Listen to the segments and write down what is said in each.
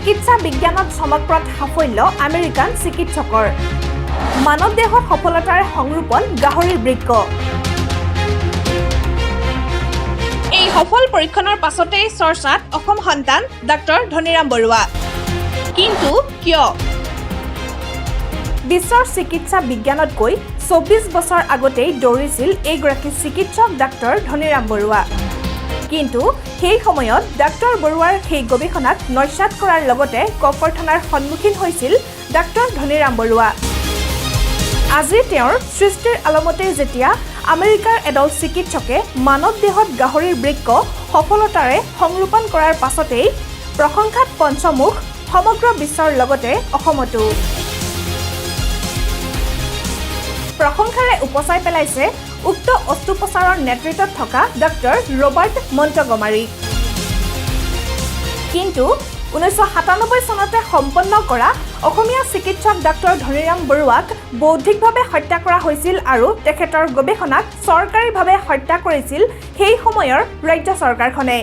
চিকিৎসা বিজ্ঞানত চমকপ্ৰদ সাফল্য আমেৰিকান চিকিৎসকৰ মানৱ দেহত সফলতাৰে সংৰোপণ গাহৰিৰ বৃক্ক এই সফল পৰীক্ষণৰ পাছতে চৰ্চাত অসম সন্তান ডাক্তৰ ধনীৰাম বৰুৱা কিন্তু কিয় বিশ্বৰ চিকিৎসা বিজ্ঞানতকৈ 24 বছৰ আগতেই দৌৰিছিল এইগৰাকী চিকিৎসক ডাক্তৰ ধনীৰাম বৰুৱা কিন্তু সেই সময়ত ডাক্তৰ বৰুৱাৰ সেই গৱেষণাক নস্যাৎ কৰাৰ লগতে ককৰ্থনাৰ সন্মুখীন হৈছিল ডাক্তৰ ধনীৰাম বৰুৱা আজি তেওঁৰ সৃষ্টিৰ আলমতে যেতিয়া আমেৰিকাৰ এডল চিকিৎসকে মানৱ দেহত গাহৰিৰ বৃক্ক সফলতাৰে সংৰোপণ কৰাৰ পাছতেই প্ৰশংসাত পঞ্চমুখ সমগ্ৰ বিশ্বৰ লগতে অসমতো প্ৰশংসাৰে উপচাই পেলাইছে উক্ত অস্ত্ৰোপচাৰৰ নেতৃত্বত থকা ডাক্তৰ ৰবাৰ্ট মণ্টগমাৰী কিন্তু 1997 চনতে সম্পন্ন কৰা অসমীয়া চিকিৎসক ডাক্তৰ ধনীৰাম বৰুৱাক বৌদ্ধিকভাৱে হত্যা কৰা হৈছিল আৰু তেখেতৰ গৱেষণাক চৰকাৰীভাৱে হত্যা কৰিছিল সেই সময়ৰ ৰাজ্য চৰকাৰখনে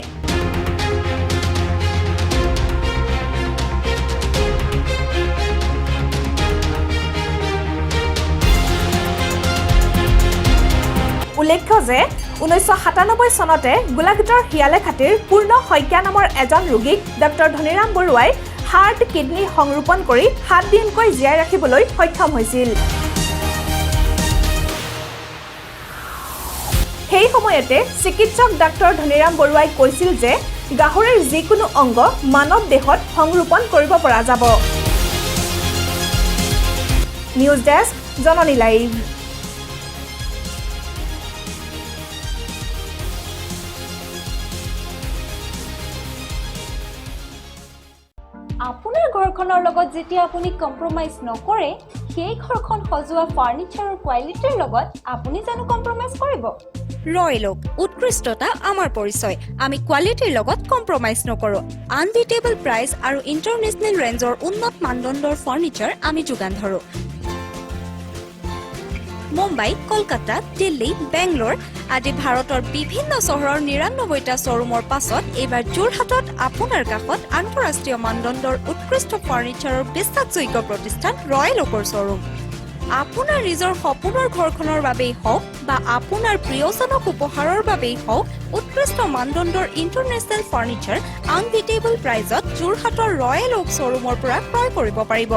উল্লেখ্য যে 1997 চনতে গোলাঘাটৰ হিয়ালেখাটিৰ পূৰ্ণ শইকীয়া নামৰ এজন ৰোগীক ডাক্তৰ ধনীৰাম বৰুৱাই হাৰ্ট কিডনী সংৰোপণ কৰি 7 দিনকৈ জীয়াই ৰাখিবলৈ সক্ষম হৈছিল সেই সময়তে চিকিৎসক ডাক্তৰ ধনীৰাম বৰুৱাই কৈছিল যে গাহৰিৰ যিকোনো অংগ মানৱ দেহত সংৰোপণ কৰিব পৰা যাব নিউজ ডেস্ক জননী লাইভ আপোনাৰ ঘৰখনৰ লগত যেতিয়া আপুনি কম্প্ৰমাইজ নকৰে সেই ঘৰখন সজোৱা ফাৰ্নিচাৰৰ কোৱালিটিৰ লগত আপুনি জানো কম্প্ৰমাইজ কৰিব ৰয়েলক উৎকৃষ্টতা আমাৰ পৰিচয় আমি কোৱালিটিৰ লগত কম্প্ৰমাইজ নকৰো আনবিটেবল প্ৰাইচ আৰু ইন্টাৰনেশ্যনেল ৰেঞ্জৰ উন্নত মানদণ্ডৰ ফাৰ্নিচাৰ আমি যোগান ধৰো মুম্বাই কলকাতা দিল্লী বেংগলোৰ আদি ভাৰতৰ বিভিন্ন চহৰৰ 99টা শ্বৰুমৰ পাছত এইবাৰ যোৰহাটত আপোনাৰ কাষত আন্তঃৰাষ্ট্ৰীয় মানদণ্ডৰ উৎকৃষ্ট ফাৰ্নিচাৰৰ বিশ্বাসযোগ্য প্ৰতিষ্ঠান ৰয়েলকৰ শ্বৰুম আপোনাৰ নিজৰ সপোনৰ ঘৰখনৰ বাবেই হওক বা আপোনাৰ প্ৰিয়জনক উপহাৰৰ বাবেই হওক উৎকৃষ্ট মানদণ্ডৰ ইন্টাৰনেশ্যনেল ফাৰ্নিচাৰ আনবিটেবল প্ৰাইজত যোৰহাটৰ ৰয়েল ওক শ্বৰুমৰ পৰা ক্ৰয় কৰিব পাৰিব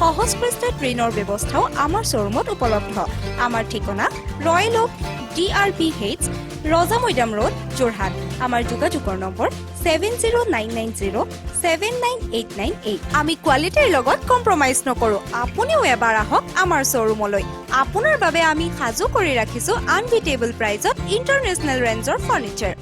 সহজ কিস্তিত ঋণৰ ব্যৱস্থাও আমাৰ শ্বৰুমত উপলব্ধ আমাৰ ঠিকনা ৰয়েল ওক DRPH ৰজা মৈদাম ৰোড যোৰহাট আমাৰ যোগাযোগৰ নম্বৰ 7099079898 আমি কোৱালিটিৰ লগত কম্প্ৰমাইজ নকৰো আপুনিও এবাৰ আহক আমাৰ শ্বৰুমলৈ আপোনাৰ বাবে আমি সাজু কৰি ৰাখিছো আনবিটেবল প্ৰাইজত ইন্টাৰনেশ্যনেল ৰেঞ্জৰ ফাৰ্নিচাৰ